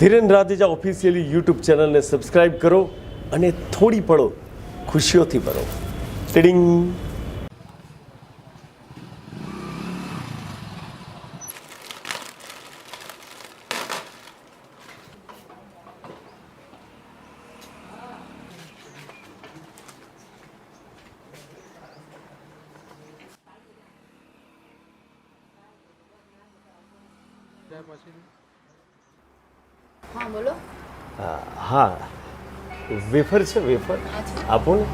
Dhiren રાધેજા officially YouTube ચેનલને subscribe કરો અને થોડી પળો ખુશીઓથી ભરો. ટીડિંગ. હા બોલો. હા, વેફર છે, વેફર આપો ને.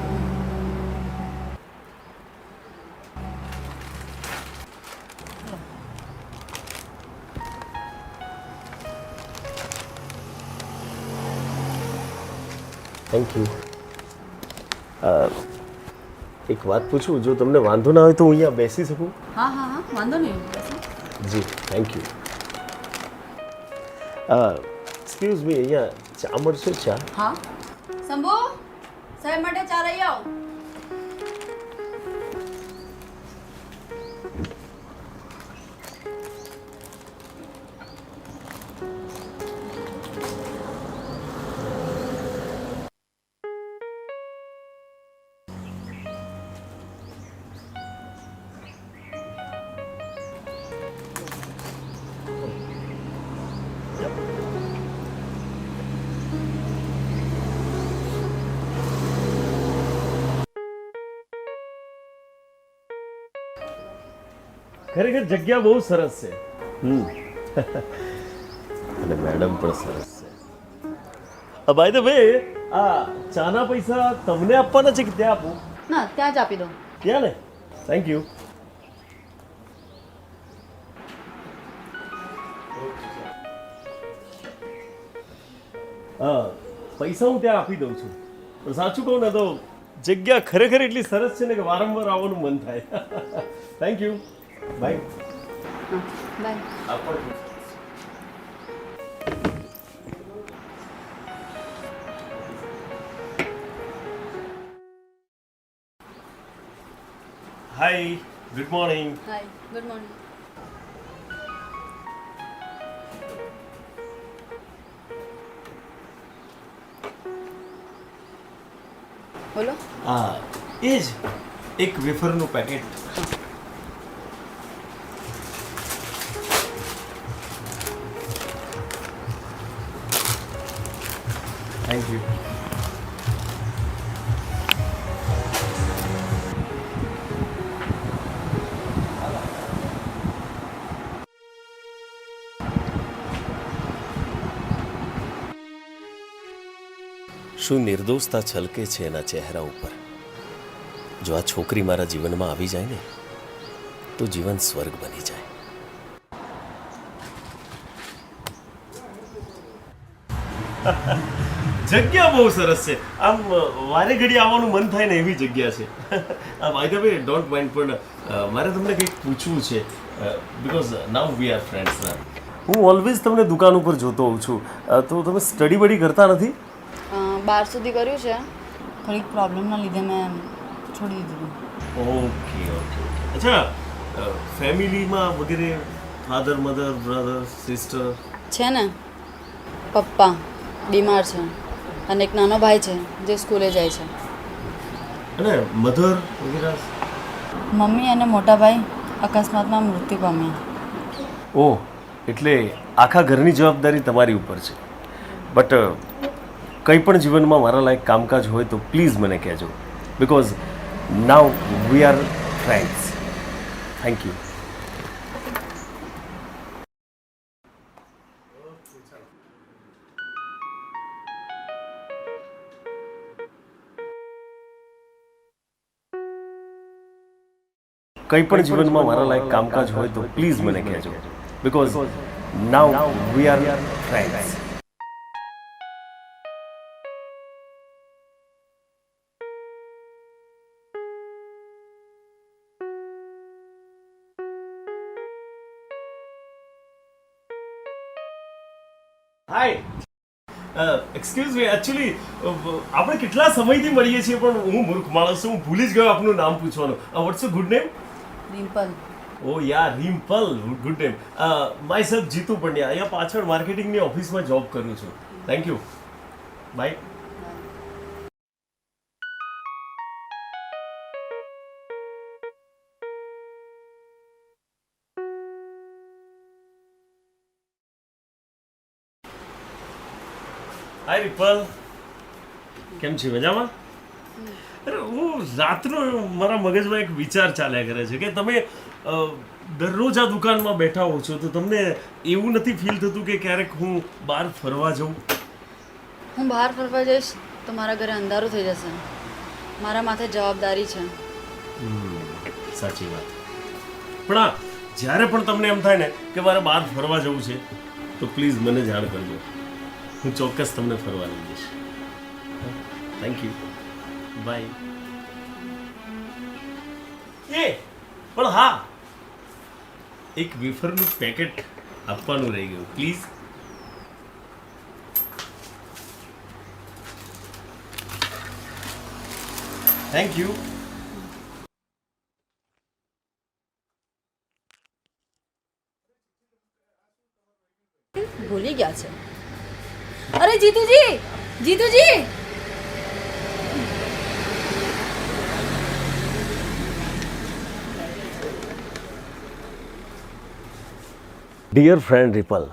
Thank you. એક વાત પૂછું, જો તમને વાંધો ના હોય તો હું અહીંયા બેસી શકું? હા હા હા વાંધો નહીં. જી થેન્ક યુ. એક્સક્યુઝ મી, અહીંયા ચા મળશે? ચા? હા શંભુ, સાહેબ માટે ચા લઈ આવો. ખરેખર જગ્યા બહુ સરસ છે. અને મેડમ પણ સરસ છે. બાય ધ વે, આ ચાના પૈસા તમને આપવાના છે કે ત્યાં આપું? ના, ત્યાં જ આપી દો. ત્યાં ને. Thank you. હા, પૈસા હું ત્યાં આપી દઉં છું. પણ સાચું કહું ને તો જગ્યા ખરેખર એટલી સરસ છે ને કે વારંવાર આવવાનું મન થાય. Thank you. બાય. હા bye. Hi, good morning. Hi, good morning. બોલો. હા, એ જ એક વેફરનું પેકેટ. Thank you. શું નિર્દોષતા છલકે છે એના ચહેરા ઉપર. જો આ છોકરી મારા જીવનમાં આવી જાય ને તો જીવન સ્વર્ગ બની જાય. જગ્યા બહુ સરસ છે. આમ વારે ઘડી આવવાનું મન થાય ને એવી જગ્યા છે. By the way, don't mind, પણ મારે તમને કંઈક પૂછવું છે. Because now we are friends. હું ઓલવેઝ તમને દુકાન ઉપર જોતો હોઉં છું, તો તમે સ્ટડી બડી કરતા નથી? 12 સુધી કર્યું છે, થોડીક પ્રોબ્લેમના લીધે મેં છોડી દીધું. Okay okay. અચ્છા, ફેમિલીમાં વગેરે ફાધર, મધર, બ્રધર, સિસ્ટર? છે ને, પપ્પા બીમાર છે અને એક નાનો ભાઈ છે જે સ્કૂલે જાય છે. અને મધર વગેરે? મમ્મી અને મોટા ભાઈ અકસ્માતમાં મૃત્યુ પામ્યા. ઓહ, એટલે આખા ઘરની જવાબદારી તમારી ઉપર છે. બટ કંઈ પણ જીવનમાં મારા લાયક કામકાજ હોય તો પ્લીઝ મને કહેજો, because now we are friends. Thank you. કંઈ પણ જીવનમાં મારા લાયક કામકાજ હોય તો પ્લીઝ મને કહેજો, because now we are friends. Hi, excuse me, actually આપણે કેટલા સમયથી મળીએ છીએ પણ હું મૂર્ખ માણસ છું, હું ભૂલી જ ગયો આપનું નામ પૂછવાનું. What's your good name? Dimple. ઓ યાર Rimple, good name. My self Jitu Pandya, અહીંયા પાછળ માર્કેટિંગની ઓફિસમાં જોબ કરું છું. Thank you, bye. Hi Ripal, કેમ છે? મજામાં? અરે હું રાતનો મારા મગજમાં એક વિચાર ચાલ્યા કરે છે કે તમે દરરોજ આ દુકાનમાં બેઠા હો છો, તો તમને એવું નથી ફીલ થતું કે ક્યારેક હું બહાર ફરવા જાઉં? હું બહાર ફરવા જઈશ તો મારા ઘરે અંધારું થઈ જશે. મારા માથે જવાબદારી છે. સાચી વાત. પણ હા, જ્યારે પણ તમને એમ થાય ને કે મારે બહાર ફરવા જવું છે, તો પ્લીઝ મને જાણ કરજો. હું ચોક્કસ તમને ફરવા લઈ જઈશ. Thank you, by. એ પણ હા, એક વેફરનું પેકેટ આપવાનું રહી ગયું, પ્લીઝ. Thank you. ભૂલી ગયા છે. અરે જીતુજી, જીતુજી! ડિયર ફ્રેન્ડ રિપલ,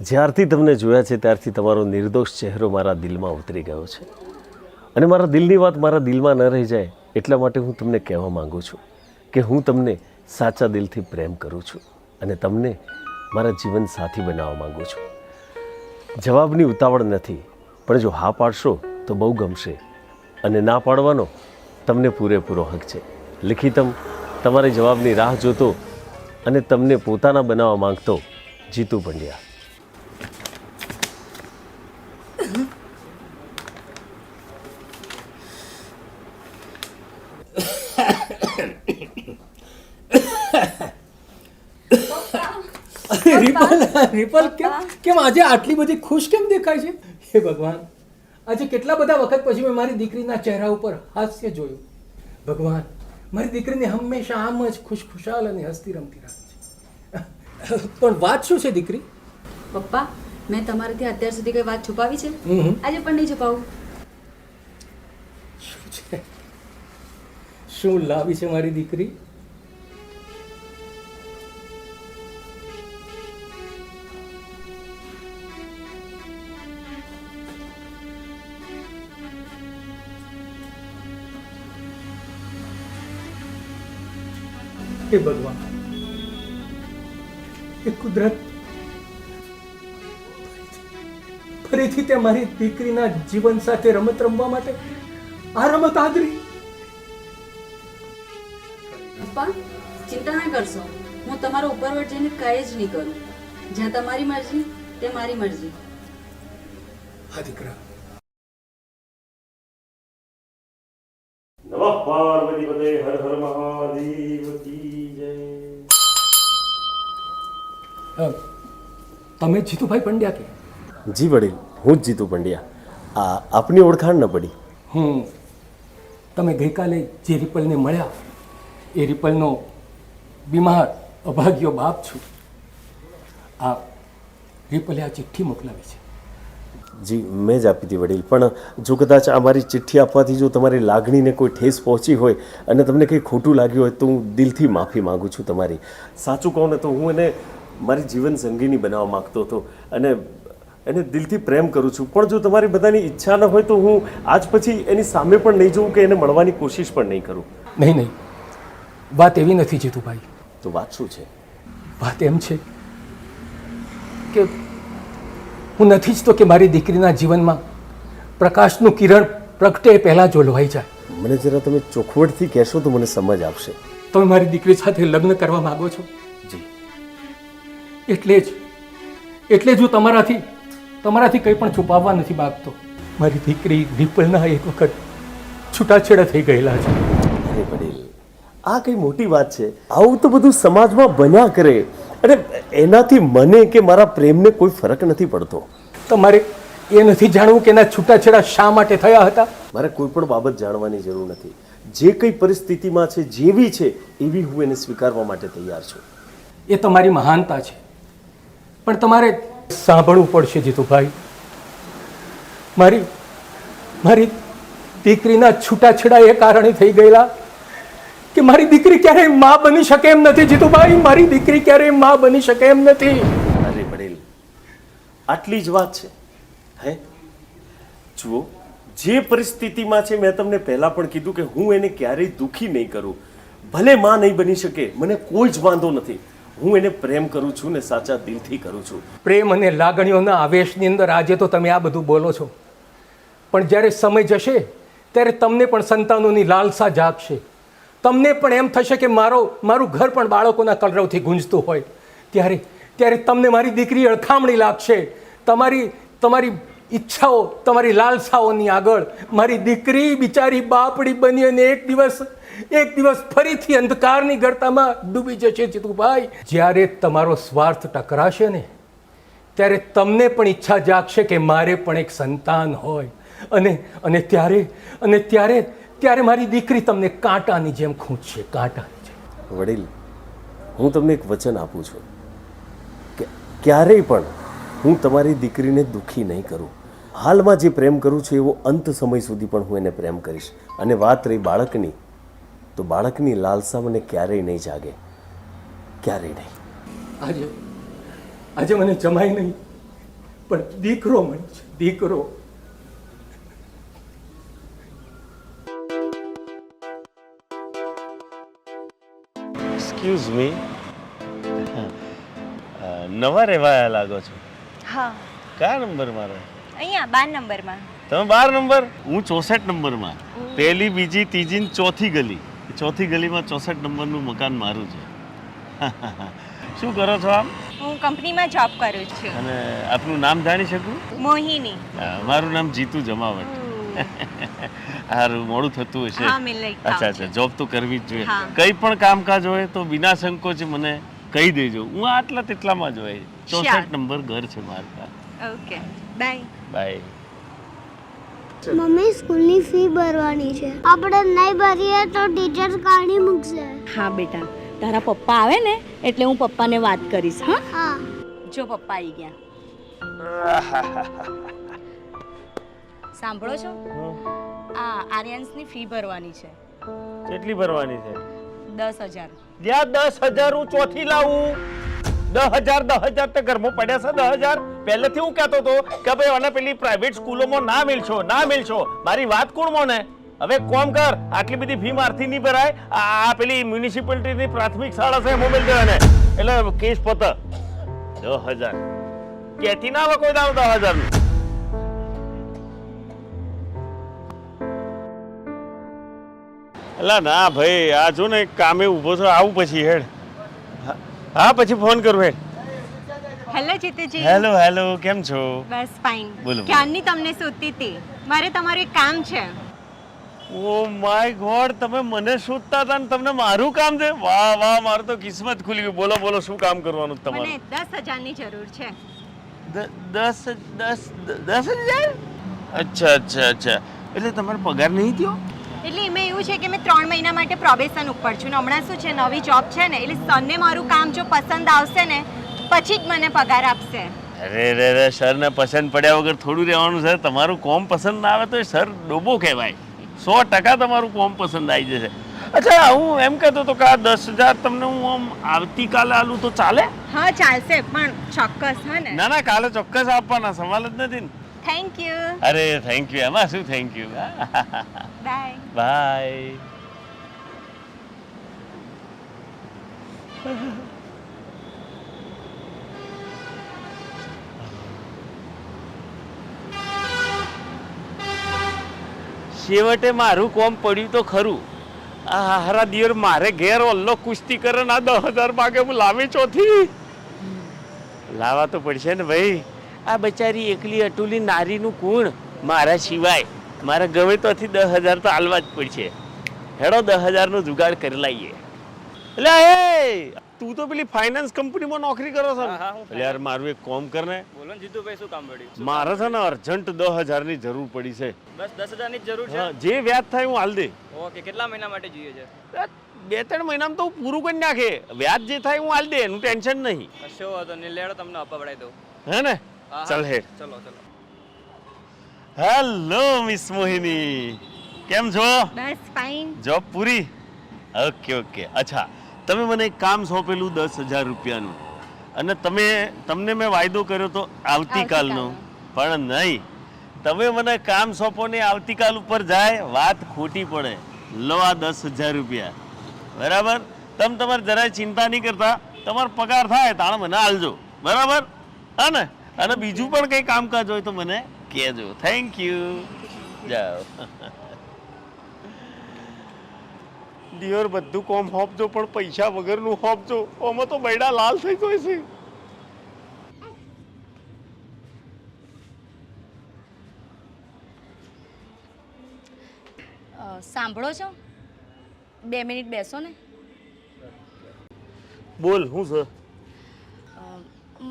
જ્યારથી તમને જોયા છે ત્યારથી તમારો નિર્દોષ ચહેરો મારા દિલમાં ઉતરી ગયો છે. અને મારા દિલની વાત મારા દિલમાં ન રહી જાય એટલા માટે હું તમને કહેવા માંગુ છું કે હું તમને સાચા દિલથી પ્રેમ કરું છું અને તમને મારા જીવન સાથી બનાવવા માંગુ છું. જવાબની ઉતાવળ નથી, પણ જો હા પાડશો તો બહુ ગમશે, અને ના પાડવાનો તમને પૂરેપૂરો હક છે. લિખિતમ, તમારી જવાબની રાહ જોતો અને તમને પોતાના બનાવવા માંગતો જીતુ પંડ્યા. રિપલ કેમ આજે આટલી બધી ખુશ કેમ દેખાય છે? હે ભગવાન, આજે કેટલા બધા વખત પછી મેં મારી દીકરીના ચહેરા ઉપર હાસ્ય જોયું. ભગવાન, મારી દીકરીને હંમેશા આમ જ ખુશખુશાલ અને હસતી રમતી રાખે છે. પણ વાત શું છે દીકરી? પપ્પા, મેં તમારાથી અત્યાર સુધી કઈ વાત છુપાવી છે? આજે પણ નહીં છુપાવું. શું છે? શું લાવી છે મારી દીકરી? હે ભગવાન, એ કુદરત, ફરીથી તે મારી દીકરીના જીવન સાથે રમત રમવા માટે આ રમત આદરી. પપ્પા, ચિંતા ના કરશો. હું તમારા ઉપરવટ જઈને કંઈ જ નહીં કરું. જ્યાં તમારી મરજી તે મારી મરજી. હા દીકરા. નમઃ પાર્વતી પતે, હર હર મહાદેવ કી જય. તમે જીતુભાઈ પંડ્યા કે? જી વડીલ, હું જ જીતુ પંડ્યા. આપની ઓળખાણ ન પડી. તમે ગઈકાલે જે રિપલને મળ્યા એ રિપલનો બીમાર અભાગ્યો બાપ છું. આ રિપલે આ ચિઠ્ઠી મોકલાવી છે. જી, મેં જ આપી હતી વડીલ. પણ જો કદાચ આ મારી ચિઠ્ઠી આપવાથી જો તમારી લાગણીને કોઈ ઠેસ પહોંચી હોય અને તમને કંઈ ખોટું લાગ્યું હોય તો હું દિલથી માફી માગું છું તમારી. સાચું કહું ને તો હું એને મારી જીવન સંગીની બનાવવા માગતો હતો અને એને દિલથી પ્રેમ કરું છું. પણ જો તમારી બધાની ઈચ્છા ન હોય તો હું આજ પછી એની સામે પણ નહીં જોઉં કે એને મળવાની કોશિશ પણ નહીં કરું. નહીં નહીં, વાત એવી નથી જીતુભાઈ. તો વાત શું છે? વાત એમ છે કે હું નથી ઈચ્છતો કે મારી દીકરીના જીવનમાં પ્રકાશનું કિરણ પ્રગટે પહેલાં જ ઓલવાઈ જાય. મને જરા તમે ચોખવટથી કહેશો તો મને સમજ આવશે. તમે મારી દીકરી સાથે લગ્ન કરવા માંગો છો? જી. એટલે જ હું તમારાથી કંઈ પણ છુપાવવા નથી માંગતો. મારી દીકરી રિપલના એક વખત છૂટાછેડા થઈ ગયેલા છે. અરે વડીલ, આ કઈ મોટી વાત છે? આવું તો બધું સમાજમાં બન્યા કરે અને એનાથી મને કે મારા પ્રેમને કોઈ ફરક નથી પડતો. તમારે એ નથી જાણવું કે એના છૂટાછેડા શા માટે થયા હતા? મારે કોઈ પણ બાબત જાણવાની જરૂર નથી. જે કઈ પરિસ્થિતિમાં છે, જેવી છે એવી હું એને સ્વીકારવા માટે તૈયાર છું. એ તમારી મહાનતા છે, પણ તમારે સાંભળવું પડશે જીતુભાઈ. મારી મારી દીકરીના છૂટાછેડા એ કારણે થઈ ગયેલા કે મારી દીકરી ક્યારેય માં બની શકે એમ નથી. જીતુભાઈ, મારી દીકરી ક્યારેય માં બની શકે એમ નથી. અરે વડીલ, આટલી જ વાત છે? હે, જુઓ, જે પરિસ્થિતિમાં છે મેં તમને પહેલા પણ કીધું કે હું એને ક્યારેય દુખી નહીં કરું. ભલે માં નહીં બની શકે, મને કોઈ જ વાંધો નથી. હું એને પ્રેમ કરું છું ને સાચા દિલથી કરું છું. પ્રેમ અને લાગણીઓના આવેશની અંદર આજે તો તમે આ બધું બોલો છો, પણ જ્યારે સમય જશે ત્યારે તમને પણ સંતાનોની લાલસા જાગશે. તમને પણ એમ થશે કે મારું ઘર પણ બાળકોના કલરવથી ગુંજતું હોય. ત્યારે તમને મારી દીકરી અળખામણી લાગશે. તમારી ઈચ્છાઓ, તમારી લાલસાઓની આગળ મારી દીકરી બિચારી બાપડી બની અને એક દિવસ ફરીથી અંધકારની ગર્તામાં ડૂબી જશે. જીતુભાઈ, જ્યારે તમારો સ્વાર્થ ટકરાશે ને ત્યારે તમને પણ ઈચ્છા જાગશે કે મારે પણ એક સંતાન હોય, અને ત્યારે મારી દીકરી તમને કાંટાની જેમ ખૂંચશે, કાંટાની જેમ. વડીલ, હું તમને એક વચન આપું છું કે ક્યારેય પણ હું તમારી દીકરીને દુઃખી નહીં કરું. હાલમાં જે પ્રેમ કરું છું એવો અંત સમય સુધી પણ હું એને પ્રેમ કરીશ. અને વાત રહી બાળકની, તો બાળકની લાલસા મને ક્યારેય નહીં જાગે, ક્યારેય નહીં. આજે મને જમાય નહીં, પણ દીકરો મને છે, દીકરો. એક્સક્યુઝ મી, નવા રહેવા લાગો છો? હા, કયા નંબર મારો? અહીંયા 12 નંબરમાં. તમે 12 નંબર, હું 64 નંબરમાં. પહેલી, બીજી, ત્રીજી ને ચોથી ગલી. ચોથી ગલીમાં 64 નંબરનું મકાન મારું છે. શું કરો છો આમ? હું કંપનીમાં જોબ કરું છું. અને આપનું નામ જાણી શકું? મોહિની. મારું નામ જીતુ જમાવટ. સારું, મોડું થતું હશે. હા, મેં લઈ અચ્છા, જોબ તો કરવી જ જોઈએ. હા. કંઈ પણ કામકાજ હોય તો વિના સંકોચ મને કહી દેજો. હું આટલા તેટલામાં જ હોય. 64 નંબર ઘર છે મારું. Okay, bye. બાય. મમ્મી, સ્કૂલની ફી ભરવાની છે. આપણે નહીં ભરીએ તો ટીચર કાઢી મૂકશે. હા બેટા, તારા પપ્પા આવે ને એટલે હું પપ્પાને વાત કરીશ. હા, હા. જો પપ્પા આવી ગયા. સાંભળો છો, આ આર્યન્સની ફી ભરવાની છે. કેટલી ભરવાની છે? 10,000. જ્યાં 10,000 હું ચોથી લાવું? 10,000 તે ઘરમાં પડ્યા છે. 10,000 પહેલેથી હું કહેતો હતો કે ભાઈ આને પેલી પ્રાઇવેટ સ્કૂલોમાં ના મિલશો. મારી વાત કોણ મોને? હવે કોમ કર, આટલી બધી ફી મારથી નહીં ભરાય. આ પેલી મ્યુનિસિપાલિટીની પ્રાથમિક શાળા છે, મોબાઈલ દેવાને એટલે કેસ પત. 10,000 કેથી ના આવે કોઈ દાવ 10,000 નું. એલા ના ભાઈ, આ જો ને કામે ઊભો છો, આવું પછી હેડ. હા, પછી ફોન કરું હેડ. હેલો જીતુજી. હેલો, કેમ છો? બસ ફાઇન. બોલો. ક્યારની તમને શોધતી હતી. મારે તમારું એક કામ છે. ઓ માય ગોડ, તમે મને શોધતા હતા ને તમને મારું કામ છે? વાહ, મારું તો કિસ્મત ખુલી ગયું. બોલો, શું કામ કરવાનું તમારું? મને 10,000 ની જરૂર છે. 10,000? અચ્છા. એટલે તમારો પગાર નહીં થયો? એટલે એમાં એવું છે કે મેં 3 મહિના માટે પ્રોબેશન ઉપર છું ને હમણાં શું છે, નવી જોબ છે ને, એટલે સરને મારું કામ જો પસંદ આવશે ને પછી જ મને પગાર આપશે. અરે સરને પસંદ પડ્યા વગર થોડું રહેવાનું સર. તમારું કોમ પસંદ ના આવે તો એ સર ડોબો કહેવાય. 100% તમારું કોમ પસંદ આવી જશે. અચ્છા, હું એમ કહેતો હતો કે આ 10,000 તમને હું આમ આવતીકાલે આલું તો ચાલે? હા, ચાલશે, પણ ચોક્કસ. હા ને? ના, કાલે ચોક્કસ આપવાના, સવાલ જ નથી ને. Thank you. અરે થેન્ક યુ, એમાં શું થેન્ક યુ. બાય. બાય. છેવટે મારું કોમ પડ્યું તો ખરું. આ હારા દિયર મારે ઘેર ઓલ્લો કુસ્તી કરે ને આ 10,000 માગે હું લાવી ચોથી. લાવવા તો પડશે ને ભાઈ. આ બચારી એકલી અટુલી નારીનું કુણ મારા સિવાય. મારે ગમે તોથી 10,000 તો આલવા જ પડશે. હેડો 10,000 નો જુગાડ કરી લઈએ. એટલે એ તું તો પેલી ફાઇનાન્સ કંપનીમાં નોકરી કરો છો ને? એટલે યાર મારું એક કોમ કર ને. બોલો ને જીતુભાઈ, શું કામ પડ્યું? મારે છે ને અર્જન્ટ 10,000 ની જરૂર પડી છે. બસ 10,000 ની જ જરૂર છે. હા, જે વ્યાજ થાય હું હાલ દે. ઓકે, કેટલા મહિના માટે જોઈએ છે? 2-3 મહિનામાં તો હું પૂરું કરી નાખે. વ્યાજ જે થાય હું હાલ દે, એનું ટેન્શન નહીં. કશો વાંધો નહીં, લેડો તમને અપાવડાવી દઉં. હે ને? ચાલ હેડ. ચલો ચલો. હેલો મિસ મોહિની, કેમ છો? બસ ફાઇન. જોબ પૂરી? Okay okay. અચ્છા, તમે મને એક કામ સોંપેલું 10,000 રૂપિયાનું, અને તમને મેં વાયદો કર્યો તો આવતીકાલનો, પણ નહીં. તમે મને કામ સોંપો ને આવતીકાલ ઉપર જાય, વાત ખોટી પડે. લો આ 10,000 રૂપિયા, બરાબર? તમે તમારે જરાય ચિંતા નહીં કરતા, તમારો પગાર થાય તાણે મને આલજો, બરાબર? હા ને? અને બીજું પણ કંઈ કામકાજ હોય તો મને કહેજો. Thank you. જાઓ. દિયોર બધું કોમ હોપજો, પણ પૈસા વગરનું હોપજો. આમાં તો બૈડા લાલ થઈ જાય છે. સાંભળો છો? 2 મિનિટ બેસો ને. બોલ, શું છે?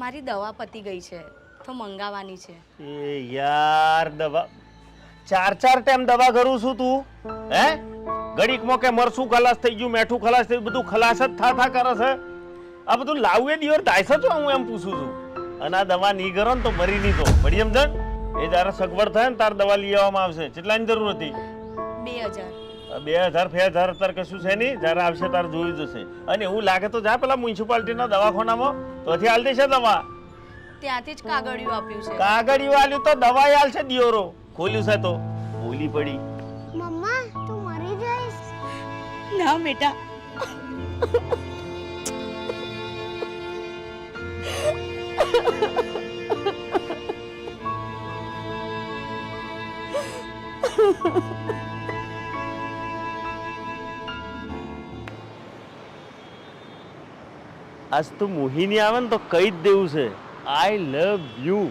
મારી દવા પતી ગઈ છે તો મંગાવવાની છે. એ યાર, દવા 4 ટાઈમ દવા કરું છું તું? હે? ઘડીકમાં કે મરસું ખલાસ થઈ ગયું, મેઠું ખલાસ થઈ ગયું, બધું ખલાસ જ થા કરે છે. આ બધું લાવવું દિયોર થાય છે, હું એમ પૂછું છું. અને આ દવા નહીં કરો ને તો મરી નહીં તો પડી સમજણ. એ જયારે સગવડ થાય ને તાર દવા લઈ આવવામાં આવશે. કેટલાની જરૂર હતી? 2000. 2000 અત્યારે કશું છે નહીં. જયારે આવશે તારે જોઈ જશે. અને એવું લાગે તો જા પેલા મ્યુનિસિપાલિટીના દવાખાનામાં, તોથી હાલ દેશે દવા. ત્યાંથી જ કાગળિયું આપ્યું છે. કાગળિયું આલ્યું તો દવા હાલ છે દિયોરો. ખોલ્યું છે તો ભૂલી પડી. મમ્મા તું મરી જઈશ. ના બેટા. આજ તો મોહિની આવે ને તો કહી જ દેવું છે, આઈ લવ યુ.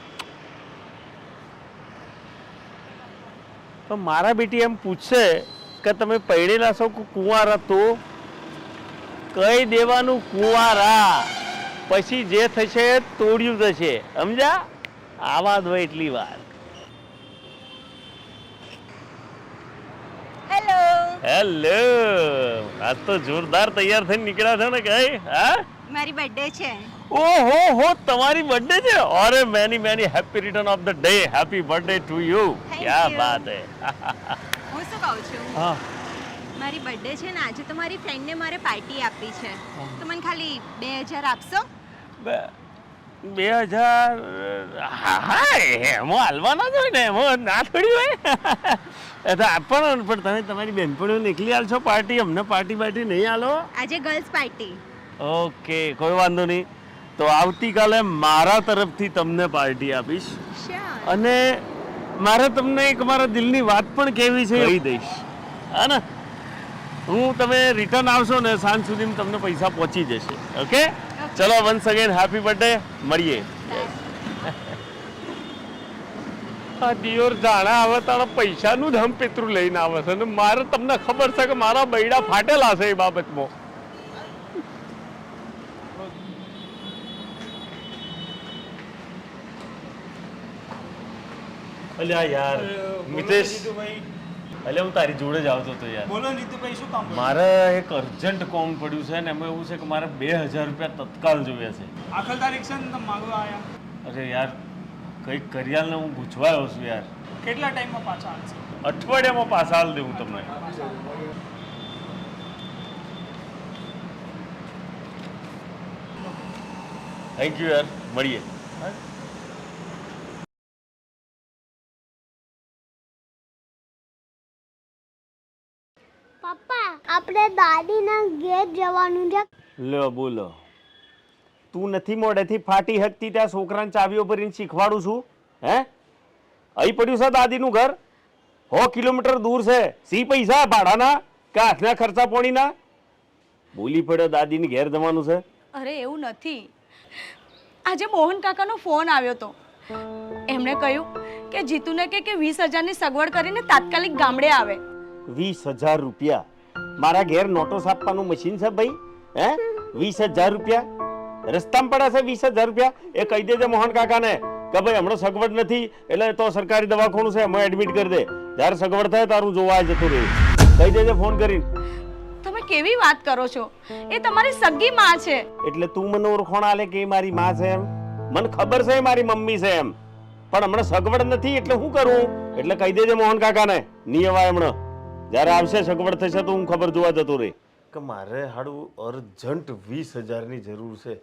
તો મારા બેટી એમ પૂછશે કે તમે પૈણેલા છો કે કુંવારા, તો કહી દેવાનું કુંવારા. પછી જે થશે તોડ્યું થશે, સમજા? આવા જ હોય એટલી વાર. હેલો. હેલો, આજ તો જોરદાર તૈયાર થઈને નીકળ્યા છો ને કઈ? હા, મારી બર્થડે છે. ઓહો હો, તમારી બર્થડે છે? અરે many happy return of the day. Happy birthday to you. ક્યા બાત હે. હું શું કહું છું, હા, મારી બર્થડે છે ને આજે, તો મારી ફ્રેન્ડને મારે પાર્ટી આપી છે, તો મને ખાલી 2000 આપશો? 2000? હા, એમાં હાલવાના જ હોય ને, એમાં ના થોડી હોય. પણ તમે તમારી બહેનપણીઓને એકલી હાલશો પાર્ટી? અમને પાર્ટી નહીં હાલો? આજે ગર્લ્સ પાર્ટી. ઓકે, કોઈ વાંધો નહીં. તો આવતીકાલે મારા તરફથી તમને પાર્ટી આપીશ. શ્યોર. અને મારે તમને એક મારા દિલની વાત પણ કહેવી છે, કહી દઈશ. હા ને? હું તમે રિટર્ન આવશો ને સાંજ સુધીમાં તમને પૈસા પહોંચી જશે. ઓકે, ચલો, વન્સ અગેન હેપી બર્થડે. મળીએ. આ દિયોર જાણા આવે તારા પૈસાનું જ હમપેતરું લઈને આવે છે, અને મારે તમને ખબર છે કે મારા બૈડા ફાટેલા છે એ બાબતમાં. અલ્યા યાર મિતેશ, અલ્યા હું તારી જોડે જ આવતો હતો યાર. બોલો જીતુભાઈ, શું કામ? મારે એક અર્જન્ટ કોમ પડ્યું છે ને એમાં એવું છે કે મારે 2000 રૂપિયા તત્કાલ જોઈએ છે. આખર તારીખ છે ને તમે માગવા આવ્યા? અરે યાર, કંઈક કરિયાલને હું ગુજવાયો છું યાર. કેટલા ટાઈમમાં પાછા આવશે? અઠવાડિયામાં પાછા હાલ દેવું તમને. થેન્ક યુ યાર, મળીએ. પપ્પા આપણે દાદીના ઘેર જવાનું છે. લો બોલો, તું નથી મોડેથી ફાટી હકતી ત્યાં છોકરાને ચાવીઓ ભરીને શીખવાડું છું? હે, અહીં પડ્યું છે દાદીનું ઘર? 100 કિલોમીટર દૂર છે. સી પૈસા ભાડાના કે હાથના ખર્ચા પોણીના? બોલી પડ્યો દાદીને ઘેર જવાનું છે. અરે એવું નથી. આજે મોહન કાકાનો ફોન આવ્યો હતો. એમણે કહ્યું કે જીતુને કે 20,000ની સગવડ કરીને તાત્કાલિક ગામડે આવે. 20,000 રૂપિયા? મારા ઘેર નોટો છાપવાનું મશીન છે ભાઈ? હે 20,000 રૂપિયા રસ્તામાં પડ્યા છે? 20,000 રૂપિયા એ કહી દેજે મોહન કાકાને કે ભાઈ હમણાં સગવડ નથી એટલે તો સરકારી દવાખાનું છે એમાં એડમિટ કરી દે. જ્યારે સગવડ થાય તારું જોવા જતું રહે. કહી દેજે ફોન કરીને. તમે કેવી વાત કરો છો? એ તમારી સગી માં છે. એટલે તું મને ઓળખોણ આલે કે એ મારી માં છે એમ? મને ખબર છે એ મારી મમ્મી છે એમ, પણ હમણાં સગવડ નથી એટલે શું કરું? એટલે કહી દેજે મોહન કાકાને નહીં અવાય હમણાં. જ્યારે આવશે સગવડ થશે તો હું ખબર જોવા જતો રહે કે મારે હાડું અર્જન્ટ 20,000 ની જરૂર છે.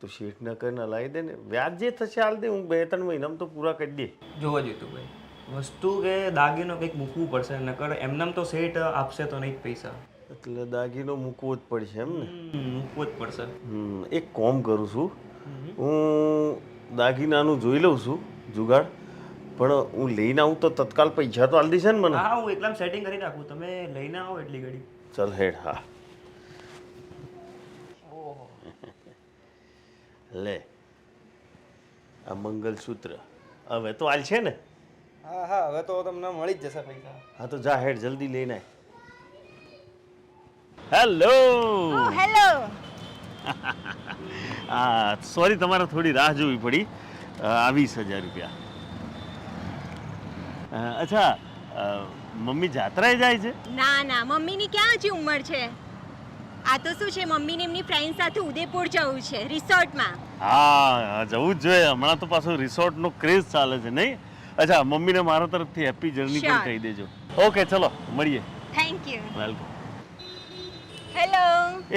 તો શેઠને કહીને લાવી દે ને, વ્યાજ જે થશે હાલ દે, હું 2-3 મહિનામાં તો પૂરા કરી દે. જોવા જીતુભાઈ, વસ્તુ કે દાગીનો કંઈક મૂકવું પડશે, નકર એમનેમ તો સેટ આપશે તો નહીં જ પૈસા. એટલે દાગીનો મૂકવો જ પડશે એમ ને? મૂકવો જ પડશે. એક કામ કરું છું, હું દાગીનાનું જોઈ લઉં છું જુગાડ, પણ હું લઈને આવું તો તત્કાલ પૈસા તો હાલ દેશે ને મને? હા, હું એકદમ સેટિંગ કરી નાખું, તમે લઈને આવો એટલી ઘડી. ચાલ હેડ. હા લે આ મંગલસૂત્ર હવે તો હાલ છે ને? હા હા, હવે તો તમને મળી જ જશે પૈસા. હા તો જા હેડ જલ્દી લઈને આય. હેલો. હેલો. હા સોરી, તમારે થોડી રાહ જોવી પડી. 20,000 રૂપિયા. અચ્છા, મમ્મી જાત્રાએ જાય છે? ના ના, મમ્મીની ક્યાં હજી ઉંમર છે? આ તો શું છે, મમ્મીને એમની ફ્રેન્ડ સાથે ઉદયપુર જવું છે, રિસોર્ટમાં. હા જવું જ જોઈએ, હમણાં તો પાછો રિસોર્ટનો ક્રેઝ ચાલે છે નહીં? અચ્છા, મમ્મીને મારા તરફથી હેપી જર્ની પણ કહી દેજો. ઓકે ચલો મળીએ. Thank you. વેલકમ. હેલો.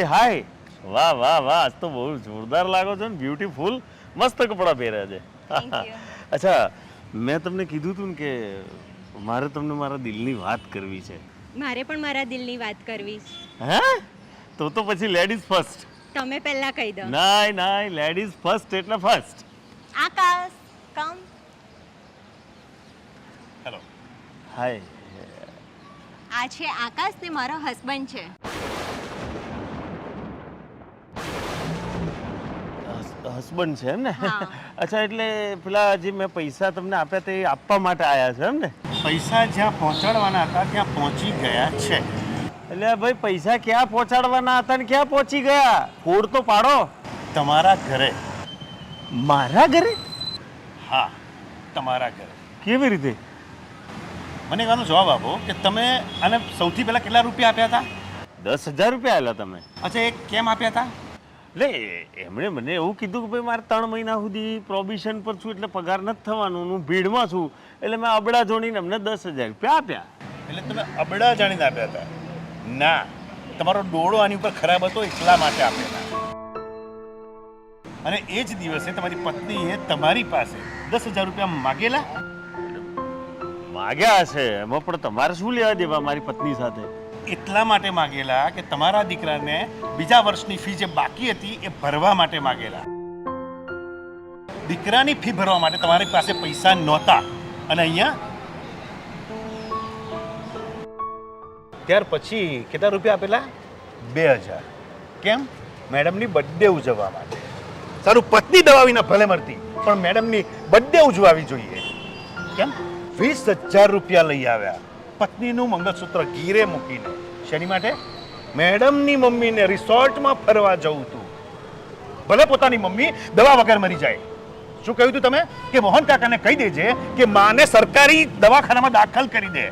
એ હાય. વાહ વાહ વાહ, આજ તો બહુ જોરદાર લાગો છો ને, બ્યુટીફુલ. મસ્ત કપડાં પહેર્યા છે. Thank you. અચ્છા, મેં તમને કીધું હતું ને કે મારે તમને મારા દિલની વાત કરવી છે. મારે પણ મારા દિલની વાત કરવી છે. હે? તો પછી લેડીઝ ફર્સ્ટ. તમે પહેલા કહી દો. નાય નાય, લેડીઝ ફર્સ્ટ એટલે ફર્સ્ટ. આકાશ, કમ. હેલો. હાય. આ છે આકાશ, ને મારો હસબન્ડ છે. હસબન્ડ છે એમ ને? હા. અચ્છા, એટલે પેલા જે મેં પૈસા તમને આપ્યા તે આપવા માટે આવ્યા છે એમ ને? પૈસા જ્યાં પહોંચાડવાના હતા ત્યાં પહોંચી ગયા છે. એટલે ભાઈ પૈસા ક્યાં પહોંચાડવાના હતા ને ક્યાં પહોંચી ગયા? કોડ તો પાડો. તમારા ઘરે. મારા ઘરે? હા, તમારા ઘરે. કેવી રીતે? મને એવાનો જવાબ આપો કે તમે આને સૌથી પહેલા કેટલા રૂપિયા આપ્યા હતા? 10,000 રૂપિયા આવેલા તમે. અચ્છા, એ કેમ આપ્યા હતા? એટલે એમણે મને એવું કીધું કે ભાઈ મારે 3 મહિના સુધી પ્રોબિશન પર છું એટલે પગાર નથી થવાનું, હું ભીડમાં છું, એટલે મેં અબડા જોડીને અમને 10,000 રૂપિયા આપ્યા. એટલે તમે અબડા જાણીને આપ્યા હતા? ના, તમારો ડોળો આની ઉપર ખરાબ હતો એટલા માટે આપેલા. અને એ જ દિવસે તમારી પત્નીએ તમારી પાસે 10,000 રૂપિયા માગેલા? માગ્યા હશે, એમાં પણ તમારે શું લેવા દેવા મારી પત્ની સાથે? એટલા માટે માગેલા કે તમારા દીકરાને બીજા વર્ષની ફી જે બાકી હતી એ ભરવા માટે માગેલા. દીકરાની ફી ભરવા માટે તમારી પાસે પૈસા નહોતા, અને અહીંયા ત્યાર પછી કેટલા રૂપિયા આપેલા? 2,000. કેમ? મેડમની બર્થડે ઉજવવા માટે. સારું, પત્ની દવા વિના ભલે મરતી, પણ મેડમની બર્થડે ઉજવાવી જોઈએ. કેમ? 20,000 રૂપિયા લઈ આવ્યા. પત્નીનું મંગળસૂત્ર ગીરે મૂકીને. શેની માટે? મેડમની મમ્મીને રિસોર્ટમાં ફરવા જવું હતું. ભલે પોતાની મમ્મી દવા વગર મરી જાય. શું કહ્યું તું તમે? કે મોહન કાકાને કહી દેજે કે માને સરકારી દવાખાનામાં દાખલ કરી દે.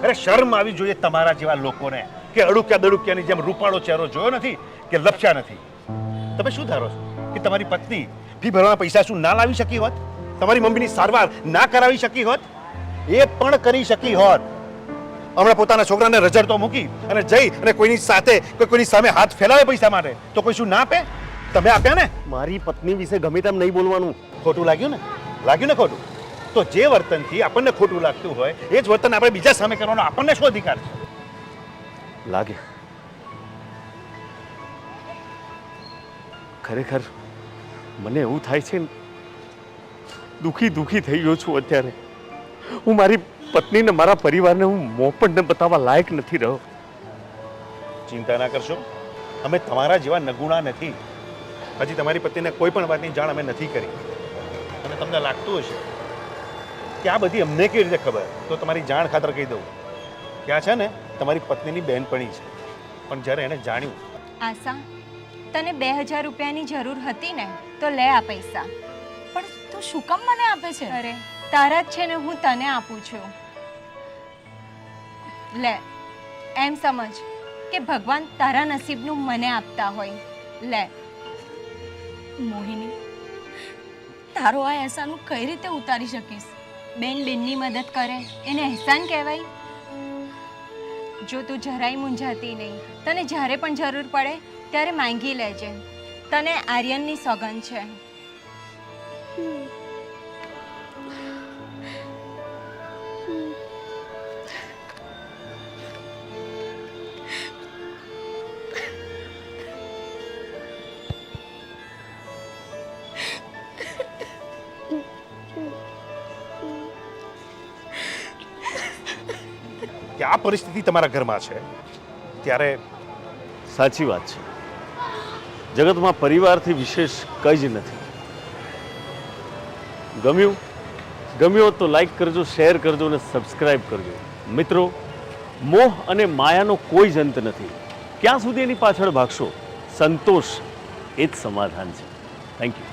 અરે શરમ આવી જોઈએ તમારા જેવા લોકોને કે અડુક્યા દડુક્યાની જેમ રૂપાળો ચહેરો જોયો નથી કે લપસ્યા નથી. તમે શું ધારો છો કે તમારી પત્ની ફી ભરવાના પૈસા શું ના લાવી શકી હોત? તમારી મમ્મીની સારવાર ના કરાવી શકી હોત? એ પણ કરી શકી હોત. હમણાં પોતાના છોકરાને રજડતો મૂકી અને જઈ અને કોઈની સાથે કોઈની સામે હાથ ફેલાવે પૈસા માટે, તો કોઈ શું ના આપે? તમે આપ્યા ને? મારી પત્ની વિશે ગમે તેમ નહીં બોલવાનું. ખોટું લાગ્યું ને? લાગ્યું ને ખોટું? તો જે વર્તનથી આપણને ખોટું લાગતું હોય એ જ વર્તન આપણે બીજા સામે કરવાનો આપણને શું અધિકાર છે? લાગે ખરેખર મને એવું થાય છે ને, દુખી થઈ ગયો છું અત્યારે. હું મારી પત્નીને મારા પરિવારને હું મોં પણ બતાવવા લાયક નથી રહ્યો. ચિંતા ના કરશો, અમે તમારા જેવા નગુણા નથી. હજી તમારી પત્નીને કોઈ પણ વાતની જાણ અમે નથી કરી. અને તમને લાગતું હશે કે આ બધી અમને કેવી રીતે ખબર, તો તમારી જાણ ખાતર કહી દઉં કે આ છે ને તમારી પત્નીની બહેનપણી છે. પણ જ્યારે એણે જાણ્યું આશા, તને 2000 રૂપિયાની જરૂર હતી ને તો લે આ પૈસા. પણ તું શું કામ મને આપે છે? અરે તારા જ છે ને હું તને આપું છું. લે એમ સમજ કે ભગવાન તારા નસીબનું મને આપતા હોય. લે. મોહિની, તારો આ એહસાન હું કઈ રીતે ઉતારી શકીશ? બેનની મદદ કરે એને અહેસાન કહેવાય? જો તું જરાય મૂંઝાતી નહીં, તને જ્યારે પણ જરૂર પડે ત્યારે માંગી લેજે. તને આર્યનની સોગંદ છે. કે આ પરિસ્થિતિ તમારા ઘરમાં છે ત્યારે સાચી વાત છે. જગતમાં પરિવારથી વિશેષ કંઈ જ નથી. ગમ્યું તો લાઈક કરજો, શેર કરજો અને સબસ્ક્રાઈબ કરજો. મિત્રો, મોહ અને માયાનો કોઈ જ અંત નથી. ક્યાં સુધી એની પાછળ ભાગશો? સંતોષ એ જ સમાધાન છે. Thank you.